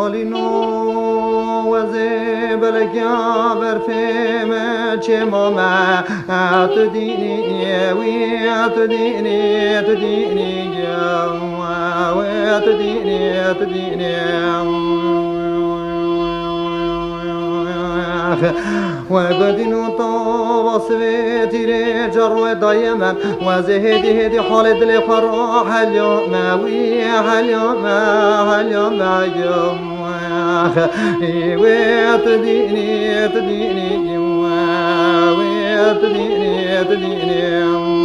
مالینو وزه بلکیا برفیم چه ماما تو دینی وی تو دینی تو دینی وی تو دینی تو دینی وقدينو طاوسوي تيري جرو دايما وزهدي هدي حال دل فرح اليوم اليوم اليوم اليوم وتديني تديني وتديني تديني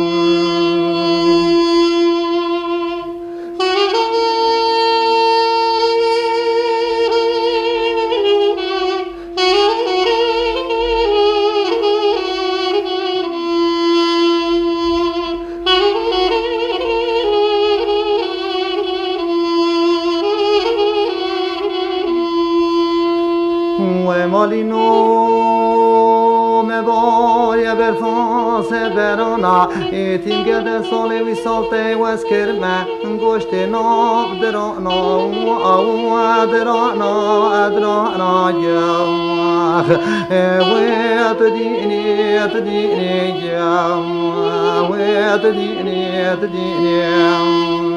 مالینو مبای برفاس برانا ایتیم گده سالی وی سالته وز کرمه گوشت ناب درانا و درانا ادرانا و تدینی تدینی و تدینی تدینی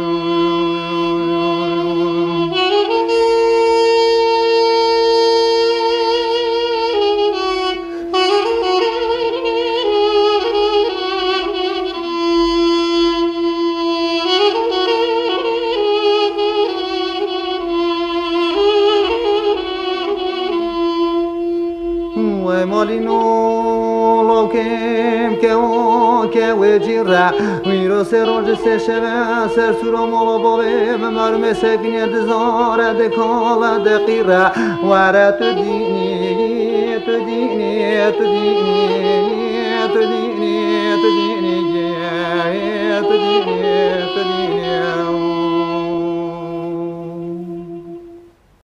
مالینو لوکم که وجیره ویرو سراج سشبه سر سورا مالا باله مرم سکنی دزاره دکاله دقیره وره تو دینی تو دینی تو دینی تو دینی تو دینی تو دینی تو دینی